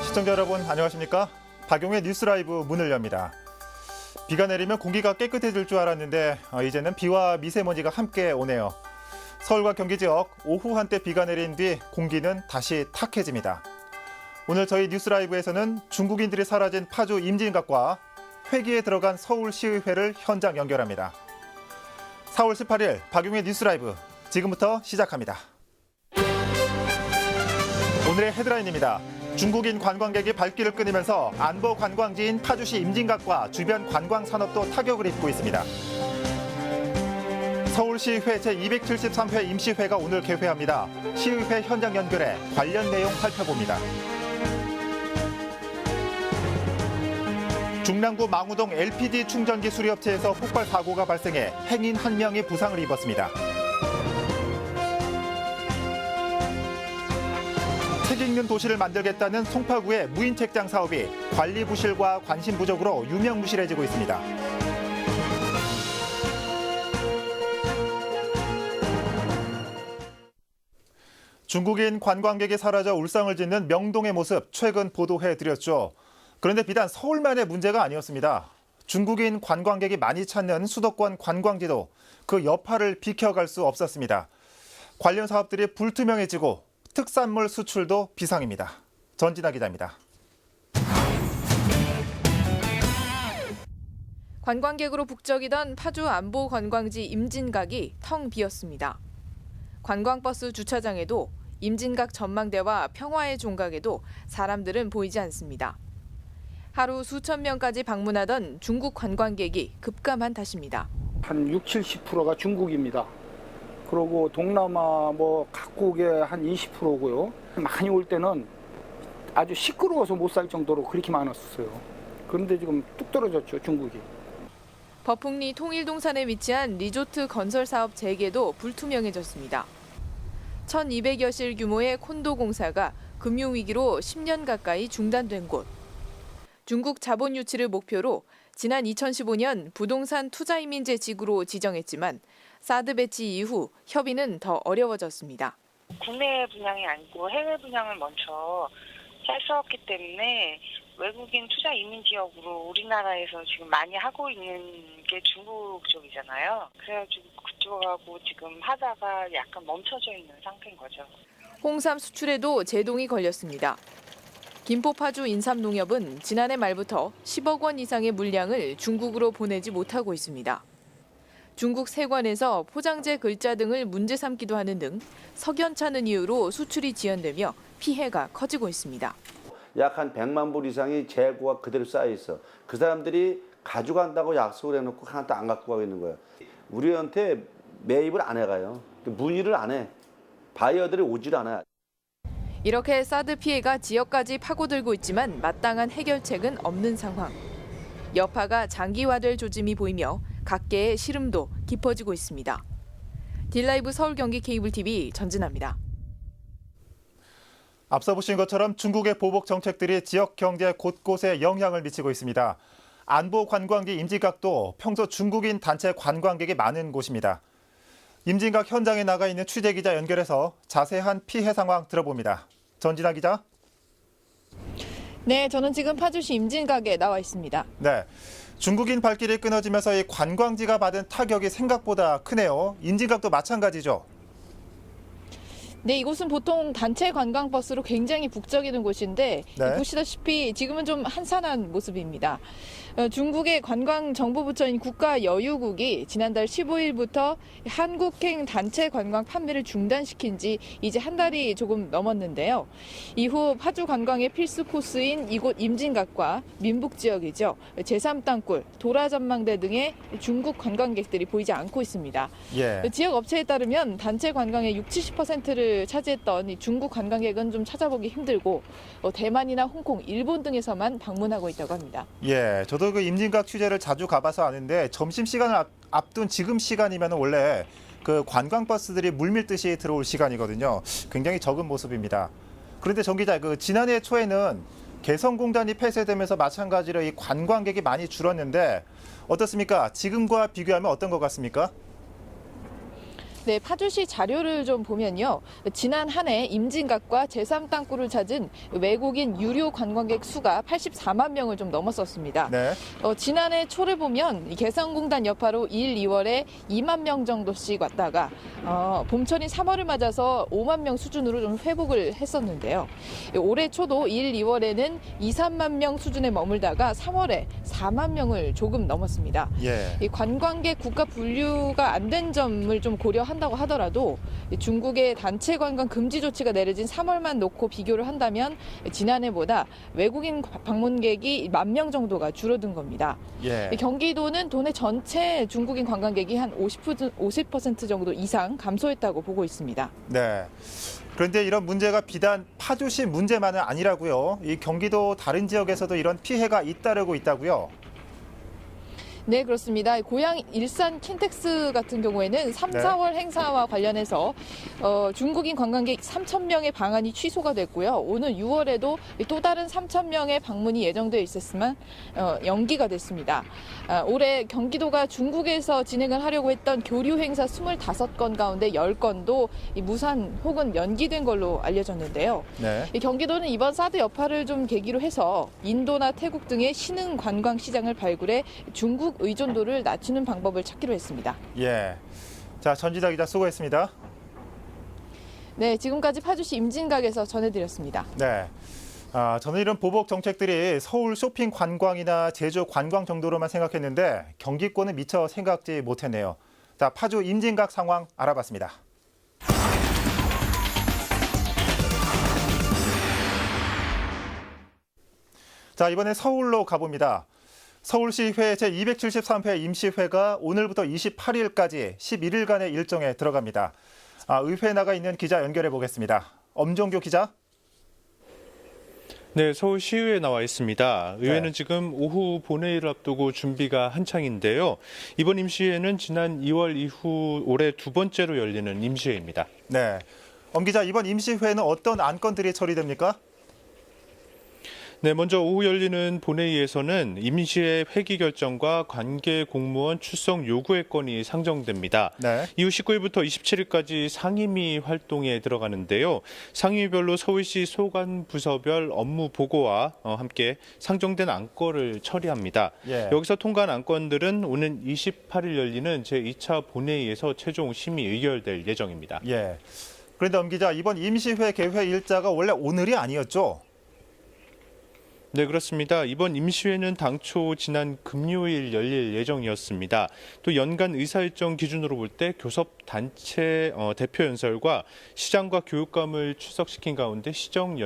시청자 여러분 안녕하십니까? 박용의 뉴스 라이브 문을 엽니다. 비가 내리면 공기가 깨끗해질 줄 알았는데 이제는 비와 미세먼지가 함께 오네요. 서울과 경기 지역 오후 한때 비가 내린 뒤 공기는 다시 탁해집니다. 오늘 저희 뉴스 라이브에서는 중국인들이 사라진 파주 임진각과 회기에 들어간 서울시의회를 현장 연결합니다. 4월 18일 박용의 뉴스 라이브 지금부터 시작합니다. 오늘의 헤드라인입니다. 중국인 관광객이 발길을 끊으면서 안보 관광지인 파주시 임진각과 주변 관광 산업도 타격을 입고 있습니다. 서울시의회 제273회 임시회가 오늘 개회합니다. 시의회 현장 연결해 관련 내용 살펴봅니다. 중랑구 망우동 LPG 충전기 수리업체에서 폭발 사고가 발생해 행인 1명이 부상을 입었습니다. 책 읽는 도시를 만들겠다는 송파구의 무인 책장 사업이 관리 부실과 관심 부족으로 유명무실해지고 있습니다. 중국인 관광객이 사라져 울상을 짓는 명동의 모습 최근 보도해드렸죠. 그런데 비단 서울만의 문제가 아니었습니다. 중국인 관광객이 많이 찾는 수도권 관광지도 그 여파를 비켜갈 수 없었습니다. 관련 사업들이 불투명해지고 특산물 수출도 비상입니다. 전진아 기자입니다. 관광객으로 북적이던 파주 안보 관광지 임진각이 텅 비었습니다. 관광버스 주차장에도 임진각 전망대와 평화의 종각에도 사람들은 보이지 않습니다. 하루 수천 명까지 방문하던 중국 관광객이 급감한 탓입니다. 한 60-70%가 중국입니다. 그리고 동남아 각국의 한 20%고요. 많이 올 때는 아주 시끄러워서 못 살 정도로 그렇게 많았어요. 그런데 지금 뚝 떨어졌죠, 중국이. 버풍리 통일동산에 위치한 리조트 건설 사업 재개도 불투명해졌습니다. 1200여실 규모의 콘도 공사가 금융위기로 10년 가까이 중단된 곳. 중국 자본 유치를 목표로 지난 2015년 부동산 투자이민제 지구로 지정했지만 사드 배치 이후 협의는 더 어려워졌습니다. 국내 분양이 아니고 해외 분양을 먼저 할 수 없기 때문에 외국인 투자 이민 지역으로 우리나라에서 지금 많이 하고 있는 게 중국 쪽이잖아요. 그래가지고 그쪽하고 지금 하다가 약간 멈춰져 있는 상태인 거죠. 홍삼 수출에도 제동이 걸렸습니다. 김포 파주 인삼농협은 지난해 말부터 10억 원 이상의 물량을 중국으로 보내지 못하고 있습니다. 중국 세관에서 포장재 글자 등을 문제 삼기도 하는 등 석연찮은 이유로 수출이 지연되며 피해가 커지고 있습니다. 약 한 100만 불 이상이 재고가 그대로 쌓여 있어. 그 사람들이 가져간다고 약속을 해놓고 하나도 안 갖고 가고 있는 거예요. 우리한테 매입을 안 해가요. 문의를 안 해. 바이어들이 오질 않아요. 이렇게 사드 피해가 지역까지 파고들고 있지만 마땅한 해결책은 없는 상황. 여파가 장기화될 조짐이 보이며 각계의 시름도 깊어지고 있습니다. 딜라이브 서울 경기 케이블 TV 전진아입니다. 앞서 보신 것처럼 중국의 보복 정책들이 지역 경제 곳곳에 영향을 미치고 있습니다. 안보 관광지 임진각도 평소 중국인 단체 관광객이 많은 곳입니다. 임진각 현장에 나가 있는 취재기자 연결해서 자세한 피해 상황 들어봅니다. 전진아 기자. 네, 저는 지금 파주시 임진각에 나와 있습니다. 네, 중국인 발길이 끊어지면서 이 관광지가 받은 타격이 생각보다 크네요. 임진각도 마찬가지죠. 네, 이곳은 보통 단체 관광버스로 굉장히 북적이는 곳인데 네. 보시다시피 지금은 좀 한산한 모습입니다. 중국의 관광정보부처인 국가여유국이 지난달 15일부터 한국행 단체 관광 판매를 중단시킨 지 이제 한 달이 조금 넘었는데요. 이후 파주 관광의 필수 코스인 이곳 임진각과 민북 지역이죠. 제3땅굴, 도라전망대 등의 중국 관광객들이 보이지 않고 있습니다. 예. 지역 업체에 따르면 단체 관광의 60-70%를 차지했던 이 중국 관광객은 좀 찾아보기 힘들고 대만이나 홍콩, 일본 등에서만 방문하고 있다고 합니다. 예, 저도 그 임진각 취재를 자주 가봐서 아는데 점심시간을 앞둔 지금 시간이면 원래 그 관광버스들이 물밀듯이 들어올 시간이거든요. 굉장히 적은 모습입니다. 그런데 정 기자, 그 지난해 초에는 개성공단이 폐쇄되면서 마찬가지로 이 관광객이 많이 줄었는데 어떻습니까? 지금과 비교하면 어떤 것 같습니까? 네, 파주시 자료를 좀 보면요. 지난 한 해 임진각과 제3땅굴을 찾은 외국인 유료 관광객 수가 84만 명을 좀 넘었었습니다. 네. 지난해 초를 보면 개성공단 여파로 1, 2월에 2만 명 정도씩 왔다가 봄철인 3월을 맞아서 5만 명 수준으로 좀 회복을 했었는데요. 올해 초도 1, 2월에는 2, 3만 명 수준에 머물다가 3월에 4만 명을 조금 넘었습니다. 예. 이 관광객 국가 분류가 안 된 점을 좀 고려한다고 하더라도 중국의 단체 관광 금지 조치가 내려진 3월만 놓고 비교를 한다면 지난해보다 외국인 방문객이 1만 명 정도가 줄어든 겁니다. 예. 경기도는 도내 전체 중국인 관광객이 한 50% 정도 이상 감소했다고 보고 있습니다. 네. 그런데 이런 문제가 비단 파주시 문제만은 아니라고요. 이 경기도 다른 지역에서도 이런 피해가 잇따르고 있다고요. 네, 그렇습니다. 고향 일산 킨텍스 같은 경우에는 3, 네. 4월 행사와 관련해서 중국인 관광객 3천 명의 방한이 취소가 됐고요. 오늘 6월에도 또 다른 3천 명의 방문이 예정되어 있었지만 연기가 됐습니다. 올해 경기도가 중국에서 진행을 하려고 했던 교류 행사 25건 가운데 10건도 무산 혹은 연기된 걸로 알려졌는데요. 네. 이 경기도는 이번 사드 여파를 좀 계기로 해서 인도나 태국 등의 신흥 관광 시장을 발굴해 중국 의존도를 낮추는 방법을 찾기로 했습니다. 예. 자, 전지다 기자 수고했습니다. 네, 지금까지 파주시 임진각에서 전해드렸습니다. 네. 저는 이런 보복 정책들이 서울 쇼핑 관광이나 제주 관광 정도로만 생각했는데 경기권은 미처 생각지 못했네요. 자, 파주 임진각 상황 알아봤습니다. 자, 이번에 서울로 가봅니다. 서울시회 제273회 임시회가 오늘부터 28일까지 11일간의 일정에 들어갑니다. 의회에 나가 있는 기자 연결해 보겠습니다. 엄종교 기자. 네, 서울시의회에 나와 있습니다. 의회는 네. 지금 오후 본회의를 앞두고 준비가 한창인데요. 이번 임시회는 지난 2월 이후 올해 두 번째로 열리는 임시회입니다. 네. 엄 기자, 이번 임시회는 어떤 안건들이 처리됩니까? 네, 먼저 오후 열리는 본회의에서는 임시회 회기 결정과 관계 공무원 출석 요구의 건이 상정됩니다. 네. 이후 19일부터 27일까지 상임위 활동에 들어가는데요. 상임위별로 서울시 소관 부서별 업무 보고와 함께 상정된 안건을 처리합니다. 예. 여기서 통과한 안건들은 오는 28일 열리는 제2차 본회의에서 최종 심의 의결될 예정입니다. 예. 그런데 엄 기자, 이번 임시회 개회 일자가 원래 오늘이 아니었죠? 네, 그렇습니다. 이번 임시회는 당초 지난 금요일 열릴 예정이었습니다. 또 연간 의사일정 기준으로 볼 때 교섭단체 대표 연설과 시장과 교육감을 출석시킨 가운데 시정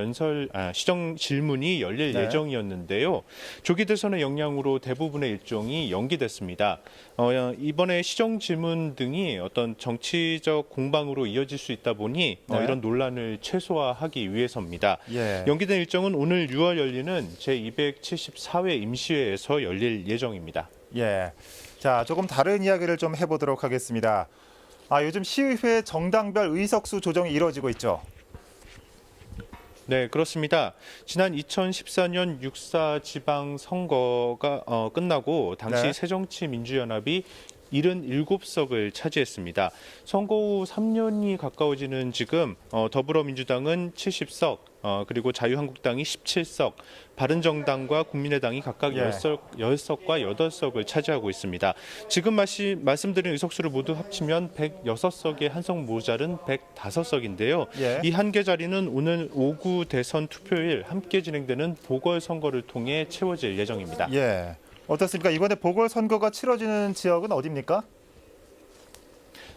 질문이 열릴 네. 예정이었는데요. 조기 대선의 영향으로 대부분의 일정이 연기됐습니다. 이번에 시정 질문 등이 어떤 정치적 공방으로 이어질 수 있다 보니 네. 이런 논란을 최소화하기 위해서입니다. 예. 연기된 일정은 오늘 6월 열리는 제274회 임시회에서 열릴 예정입니다. 예. 자, 조금 다른 이야기를 좀 해보도록 하겠습니다. 요즘 시의회 정당별 의석수 조정이 이루어지고 있죠. 네, 그렇습니다. 지난 2014년 6.4 지방선거가 끝나고 당시 네. 새정치민주연합이 77석을 차지했습니다. 선거 후 3년이 가까워지는 지금 더불어민주당은 70석, 그리고 자유한국당이 17석, 바른정당과 국민의당이 각각 예. 10석과 8석을 차지하고 있습니다. 지금 말씀드린 의석수를 모두 합치면 106석에 한 석 모자른 105석인데요. 예. 이 한개 자리는 오늘 5구 대선 투표일 함께 진행되는 보궐선거를 통해 채워질 예정입니다. 예. 어떻습니까? 이번에 보궐선거가 치러지는 지역은 어디입니까?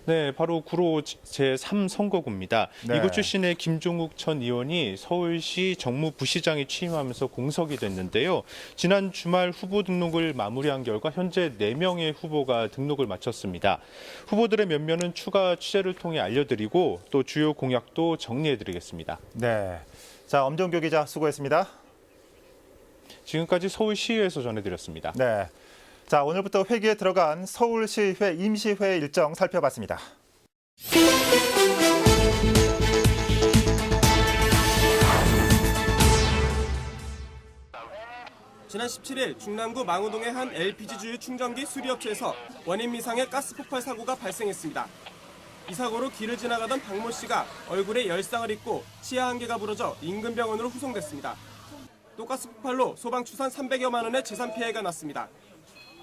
네, 바로 구로 제3선거구입니다. 네. 이곳 출신의 김종욱 전 의원이 서울시 정무부시장에 취임하면서 공석이 됐는데요. 지난 주말 후보 등록을 마무리한 결과 현재 4명의 후보가 등록을 마쳤습니다. 후보들의 면면은 추가 취재를 통해 알려드리고 또 주요 공약도 정리해드리겠습니다. 네. 자, 엄정교 기자 수고했습니다. 지금까지 서울시의회에서 전해드렸습니다. 네. 자, 오늘부터 회기에 들어간 서울시의회 임시회 일정 살펴봤습니다. 지난 17일 중남구 망우동의 한 LPG주유 충전기 수리업체에서 원인 미상의 가스 폭발 사고가 발생했습니다. 이 사고로 길을 지나가던 박모 씨가 얼굴에 열상을 입고 치아 한 개가 부러져 인근 병원으로 후송됐습니다. 또 가스 폭발로 소방 추산 300여만 원의 재산 피해가 났습니다.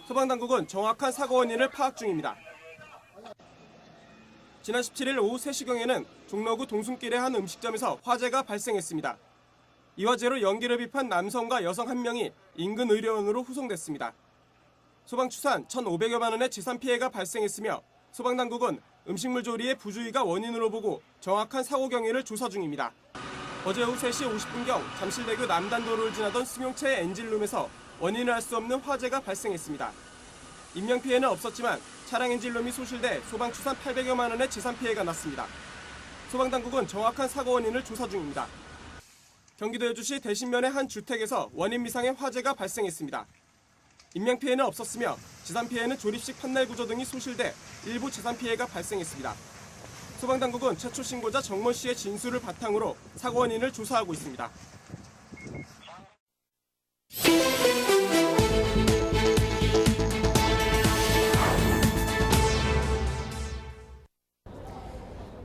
소방당국은 정확한 사고 원인을 파악 중입니다. 지난 17일 오후 3시경에는 종로구 동순길의 한 음식점에서 화재가 발생했습니다. 이 화재로 연기를 입한 남성과 여성 한 명이 인근 의료원으로 후송됐습니다. 소방 추산 1,500여만 원의 재산 피해가 발생했으며 소방당국은 음식물 조리의 부주의가 원인으로 보고 정확한 사고 경위를 조사 중입니다. 어제 오후 3시 50분경 잠실대교 남단도로를 지나던 승용차의 엔진룸에서 원인을 알 수 없는 화재가 발생했습니다. 인명피해는 없었지만 차량 엔진룸이 소실돼 소방 추산 800여만 원의 재산 피해가 났습니다. 소방당국은 정확한 사고 원인을 조사 중입니다. 경기도 여주시 대신면의 한 주택에서 원인 미상의 화재가 발생했습니다. 인명피해는 없었으며 재산피해는 조립식 판넬 구조 등이 소실돼 일부 재산피해가 발생했습니다. 소방당국은 최초 신고자 정모 씨의 진술을 바탕으로 사고 원인을 조사하고 있습니다.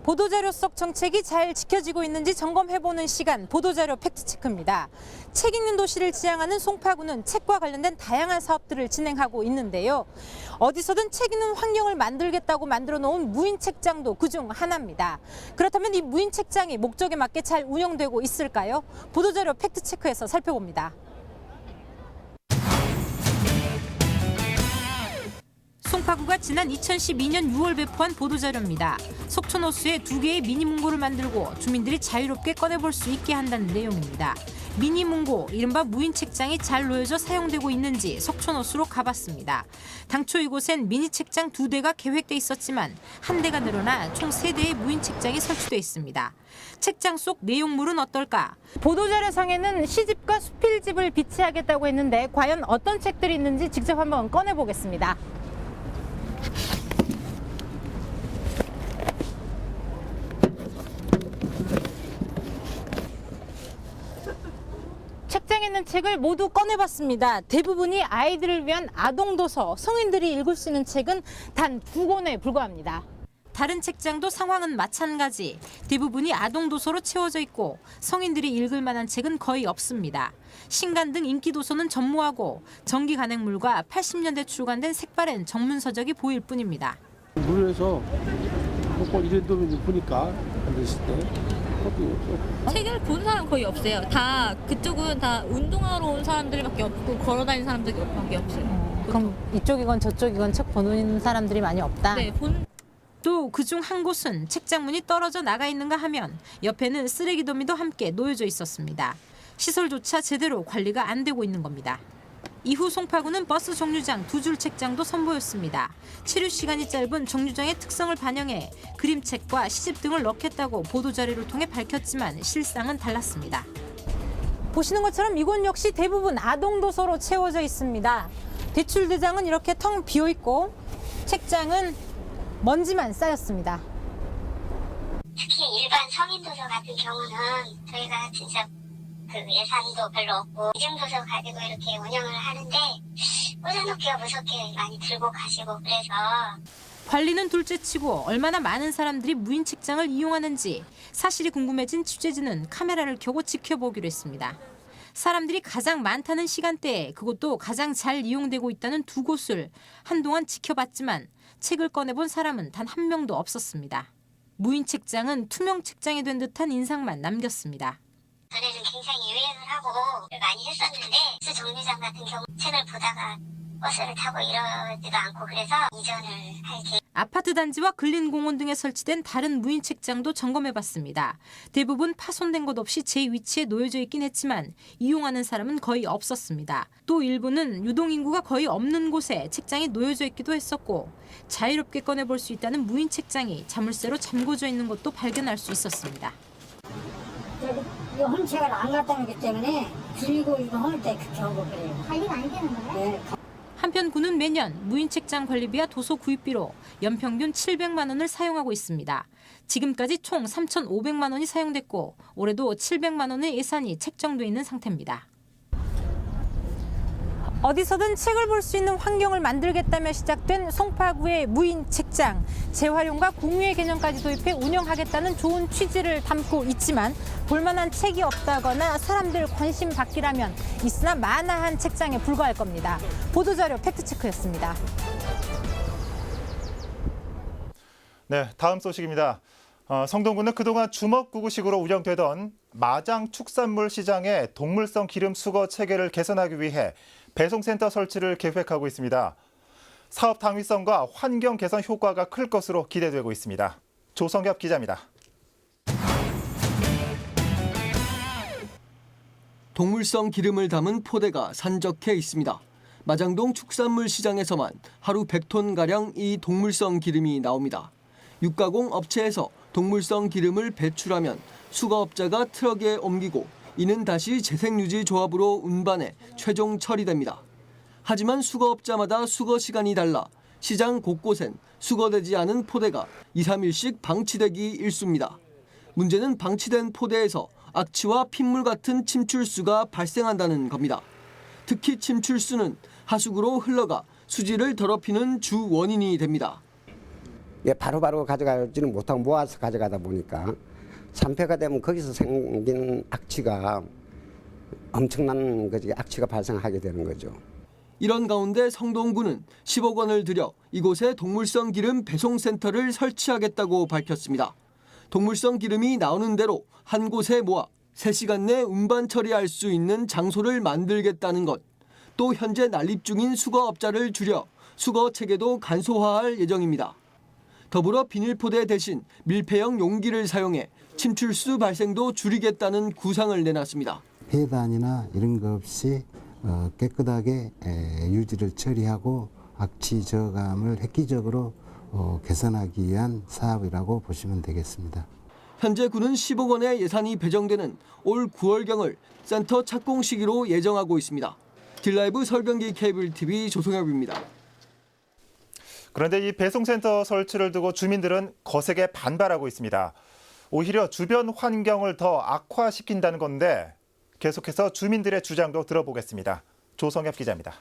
보도자료 속 정책이 잘 지켜지고 있는지 점검해보는 시간, 보도자료 팩트체크입니다. 책 읽는 도시를 지향하는 송파구는 책과 관련된 다양한 사업들을 진행하고 있는데요. 어디서든 책 읽는 환경을 만들겠다고 만들어 놓은 무인 책장도 그중 하나입니다. 그렇다면 이 무인 책장이 목적에 맞게 잘 운영되고 있을까요? 보도자료 팩트체크에서 살펴봅니다. 송파구가 지난 2012년 6월 배포한 보도자료입니다. 속초노수에 2개의 미니문고를 만들고 주민들이 자유롭게 꺼내볼 수 있게 한다는 내용입니다. 미니문고, 이른바 무인 책장이 잘 놓여져 사용되고 있는지 속초노수로 가봤습니다. 당초 이곳엔 미니 책장 2대가 계획돼 있었지만 한 대가 늘어나 총 3대의 무인 책장이 설치돼 있습니다. 책장 속 내용물은 어떨까? 보도자료상에는 시집과 수필집을 비치하겠다고 했는데 과연 어떤 책들이 있는지 직접 한번 꺼내보겠습니다. 책장에 있는 책을 모두 꺼내봤습니다. 대부분이 아이들을 위한 아동도서, 성인들이 읽을 수 있는 책은 단 2권에 불과합니다. 다른 책장도 상황은 마찬가지. 대부분이 아동도서로 채워져 있고 성인들이 읽을 만한 책은 거의 없습니다. 신간 등 인기 도서는 전무하고 전기 간행물과 80년대 출간된 색바랜 전문서적이 보일 뿐입니다. 물에서 꼭 이런 놈이 보니까 안 됐을 때 책을 본 사람 거의 없어요. 다 그쪽은 다 운동하러 온 사람들밖에 없고 걸어다니는 사람들밖에 없어요. 그럼 이쪽이건 저쪽이건 책 보는 사람들이 많이 없다? 네, 또 그중 한 곳은 책장문이 떨어져 나가 있는가 하면 옆에는 쓰레기 더미도 함께 놓여져 있었습니다. 시설조차 제대로 관리가 안 되고 있는 겁니다. 이후 송파구는 버스 정류장 2줄 책장도 선보였습니다. 체류 시간이 짧은 정류장의 특성을 반영해 그림책과 시집 등을 넣겠다고 보도자료를 통해 밝혔지만 실상은 달랐습니다. 보시는 것처럼 이곳 역시 대부분 아동도서로 채워져 있습니다. 대출대장은 이렇게 텅 비어있고 책장은 먼지만 쌓였습니다. 특히 일반 성인도서 같은 경우는 저희가 진짜 그 예산도 별로 없고 이중도서 가지고 이렇게 운영을 하는데 꽂아놓기가 무섭게 많이 들고 가시고 그래서 관리는 둘째치고 얼마나 많은 사람들이 무인 책장을 이용하는지 사실이 궁금해진 취재진은 카메라를 켜고 지켜보기로 했습니다. 사람들이 가장 많다는 시간대에 그것도 가장 잘 이용되고 있다는 2곳을 한동안 지켜봤지만 책을 꺼내본 사람은 단 한 명도 없었습니다. 무인 책장은 투명 책장이 된 듯한 인상만 남겼습니다. 전에는 굉장히 유행을 하고 많이 했었는데 버스 정류장 같은 경우 책을 보다가 버스를 타고 이러지도 않고 그래서 이전을 할 계획. 아파트 단지와 근린공원 등에 설치된 다른 무인 책장도 점검해봤습니다. 대부분 파손된 것 없이 제 위치에 놓여져 있긴 했지만 이용하는 사람은 거의 없었습니다. 또 일부는 유동인구가 거의 없는 곳에 책장이 놓여져 있기도 했었고 자유롭게 꺼내볼 수 있다는 무인 책장이 자물쇠로 잠궈져 있는 것도 발견할 수 있었습니다. 이거 헌책을 안 갖다 놓기 때문에 들고 이거 할 때 그렇게 하고 그래요. 관리가 안 되는 거예요? 네. 한편 구는 매년 무인 책장 관리비와 도서 구입비로 연평균 700만 원을 사용하고 있습니다. 지금까지 총 3,500만 원이 사용됐고 올해도 700만 원의 예산이 책정돼 있는 상태입니다. 어디서든 책을 볼 수 있는 환경을 만들겠다며 시작된 송파구의 무인 책장. 재활용과 공유의 개념까지 도입해 운영하겠다는 좋은 취지를 담고 있지만 볼만한 책이 없다거나 사람들 관심 받기라면 있으나 마나한 책장에 불과할 겁니다. 보도자료 팩트체크였습니다. 네, 다음 소식입니다. 성동구는 그동안 주먹구구식으로 운영되던 마장 축산물 시장의 동물성 기름 수거 체계를 개선하기 위해 배송센터 설치를 계획하고 있습니다. 사업 당위성과 환경 개선 효과가 클 것으로 기대되고 있습니다. 조성엽 기자입니다. 동물성 기름을 담은 포대가 산적해 있습니다. 마장동 축산물 시장에서만 하루 100톤가량 이 동물성 기름이 나옵니다. 육가공 업체에서 동물성 기름을 배출하면 수거업자가 트럭에 옮기고 이는 다시 재생유지조합으로 운반해 최종 처리됩니다. 하지만 수거업자마다 수거 시간이 달라 시장 곳곳엔 수거되지 않은 포대가 2, 3일씩 방치되기 일쑤입니다. 문제는 방치된 포대에서 악취와 핏물 같은 침출수가 발생한다는 겁니다. 특히 침출수는 하수구로 흘러가 수질을 더럽히는 주 원인이 됩니다. 바로바로 가져가지는 못하고 모아서 가져가다 보니까 산패가 되면 거기서 생긴 악취가 엄청난 악취가 발생하게 되는 거죠. 이런 가운데 성동구는 10억 원을 들여 이곳에 동물성 기름 배송센터를 설치하겠다고 밝혔습니다. 동물성 기름이 나오는 대로 한 곳에 모아 3시간 내 운반 처리할 수 있는 장소를 만들겠다는 것, 또 현재 난립 중인 수거업자를 줄여 수거 체계도 간소화할 예정입니다. 더불어 비닐포대 대신 밀폐형 용기를 사용해 침출수 발생도 줄이겠다는 구상을 내놨습니다. 폐단이나 이런 것 없이 깨끗하게 유지를 처리하고 악취 저감을 획기적으로 개선하기 위한 사업이라고 보시면 되겠습니다. 현재 구는 10억 원의 예산이 배정되는 올 9월경을 센터 착공 시기로 예정하고 있습니다. 딜라이브 설경기 케이블 TV 조성엽입니다. 그런데 이 배송센터 설치를 두고 주민들은 거세게 반발하고 있습니다. 오히려 주변 환경을 더 악화시킨다는 건데 계속해서 주민들의 주장도 들어보겠습니다. 조성엽 기자입니다.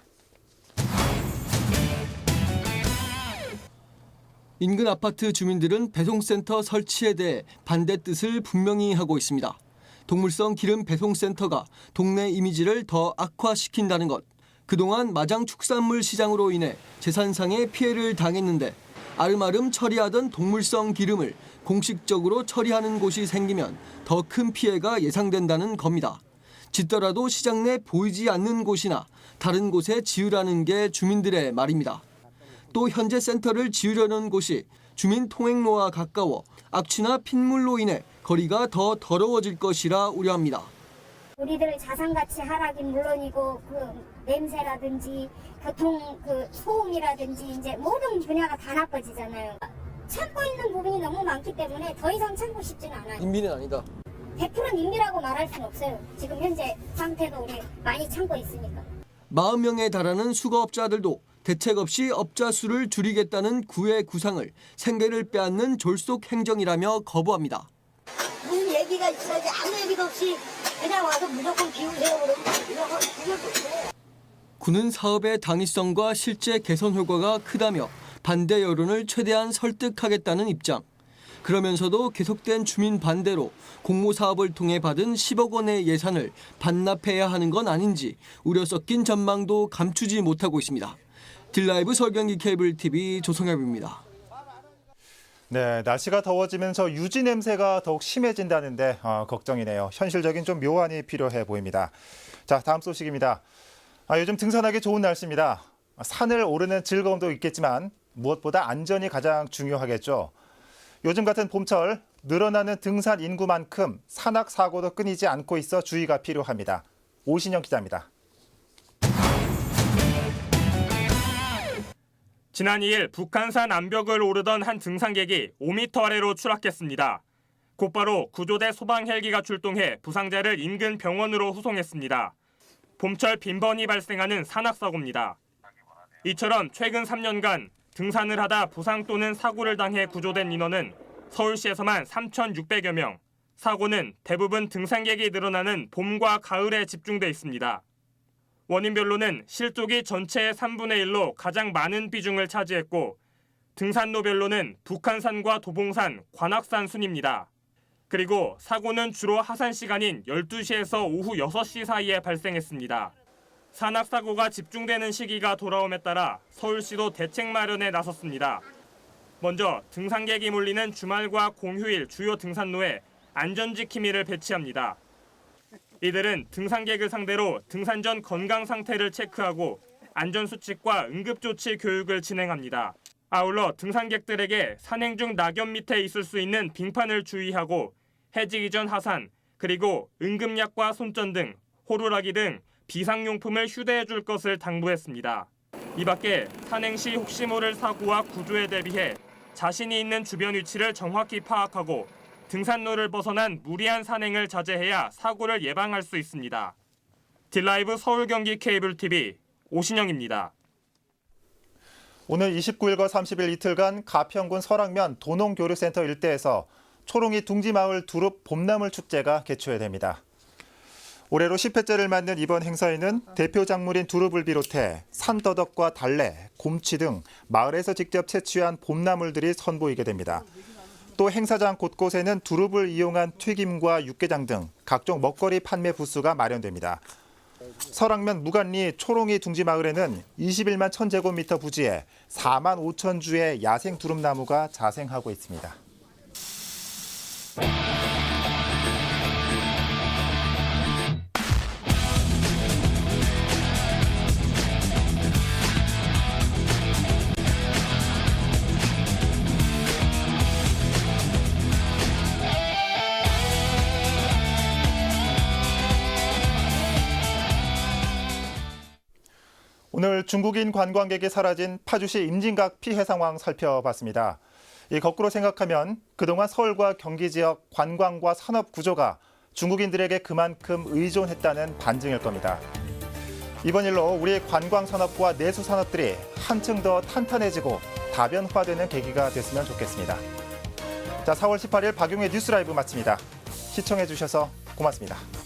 인근 아파트 주민들은 배송센터 설치에 대해 반대 뜻을 분명히 하고 있습니다. 동물성 기름 배송센터가 동네 이미지를 더 악화시킨다는 것. 그동안 마장 축산물 시장으로 인해 재산상의 피해를 당했는데 아름아름 처리하던 동물성 기름을 공식적으로 처리하는 곳이 생기면 더 큰 피해가 예상된다는 겁니다. 짓더라도 시장 내 보이지 않는 곳이나 다른 곳에 지으라는 게 주민들의 말입니다. 또 현재 센터를 지으려는 곳이 주민 통행로와 가까워 악취나 핏물로 인해 거리가 더 더러워질 것이라 우려합니다. 우리들 자산가치 하락인 물론이고 냄새라든지 교통 소음이라든지 이제 모든 분야가 다 나빠지잖아요. 참고 있는 부분이 너무 많기 때문에 더 이상 참고 싶지는 않아요. 인비는 아니다. 100%는 인비라고 말할 수는 없어요. 지금 현재 상태도 우리 많이 참고 있으니까. 40명에 달하는 수거업자들도 대책 없이 업자 수를 줄이겠다는 구의 구상을 생계를 빼앗는 졸속 행정이라며 거부합니다. 무슨 얘기가 있어야지 아무 얘기도 없이 그냥 와서 무조건 비우세요 그러면 구는 사업의 당위성과 실제 개선 효과가 크다며 반대 여론을 최대한 설득하겠다는 입장. 그러면서도 계속된 주민 반대로 공모 사업을 통해 받은 10억 원의 예산을 반납해야 하는 건 아닌지 우려 섞인 전망도 감추지 못하고 있습니다. 딜라이브 설경기 케이블 TV 조성엽입니다. 네, 날씨가 더워지면서 유지 냄새가 더욱 심해진다는데 걱정이네요. 현실적인 좀 묘안이 필요해 보입니다. 자, 다음 소식입니다. 요즘 등산하기 좋은 날씨입니다. 산을 오르는 즐거움도 있겠지만 무엇보다 안전이 가장 중요하겠죠. 요즘 같은 봄철 늘어나는 등산 인구만큼 산악 사고도 끊이지 않고 있어 주의가 필요합니다. 오신영 기자입니다. 지난 2일 북한산 암벽을 오르던 한 등산객이 5m 아래로 추락했습니다. 곧바로 구조대 소방 헬기가 출동해 부상자를 인근 병원으로 후송했습니다. 봄철 빈번히 발생하는 산악사고입니다. 이처럼 최근 3년간 등산을 하다 부상 또는 사고를 당해 구조된 인원은 서울시에서만 3,600여 명. 사고는 대부분 등산객이 늘어나는 봄과 가을에 집중돼 있습니다. 원인별로는 실족이 전체의 3분의 1로 가장 많은 비중을 차지했고 등산로별로는 북한산과 도봉산, 관악산 순입니다. 그리고 사고는 주로 하산 시간인 12시에서 오후 6시 사이에 발생했습니다. 산악사고가 집중되는 시기가 돌아옴에 따라 서울시도 대책 마련에 나섰습니다. 먼저 등산객이 몰리는 주말과 공휴일 주요 등산로에 안전지킴이를 배치합니다. 이들은 등산객을 상대로 등산 전 건강 상태를 체크하고 안전수칙과 응급조치 교육을 진행합니다. 아울러 등산객들에게 산행 중 낙엽 밑에 있을 수 있는 빙판을 주의하고 해지기 전 하산, 그리고 응급약과 손전 등 호루라기 등 비상용품을 휴대해 줄 것을 당부했습니다. 이 밖에 산행 시 혹시 모를 사고와 구조에 대비해 자신이 있는 주변 위치를 정확히 파악하고 등산로를 벗어난 무리한 산행을 자제해야 사고를 예방할 수 있습니다. 딜라이브 서울 경기 케이블 TV 오신영입니다. 오늘 29일과 30일 이틀간 가평군 설악면 도농교류센터 일대에서 초롱이 둥지마을 두릅 봄나물 축제가 개최됩니다. 올해로 10회째를 맞는 이번 행사에는 대표 작물인 두릅을 비롯해 산더덕과 달래, 곰치 등 마을에서 직접 채취한 봄나물들이 선보이게 됩니다. 또 행사장 곳곳에는 두릅을 이용한 튀김과 육개장 등 각종 먹거리 판매 부스가 마련됩니다. 설악면 무간리 초롱이 둥지마을에는 21만 1000제곱미터 부지에 4만 5천 주의 야생 두릅나무가 자생하고 있습니다. 오늘 중국인 관광객이 사라진 파주시 임진각 피해 상황 살펴봤습니다. 거꾸로 생각하면 그동안 서울과 경기 지역 관광과 산업 구조가 중국인들에게 그만큼 의존했다는 반증일 겁니다. 이번 일로 우리 관광 산업과 내수 산업들이 한층 더 탄탄해지고 다변화되는 계기가 됐으면 좋겠습니다. 자, 4월 18일 박용의 뉴스 라이브 마칩니다. 시청해 주셔서 고맙습니다.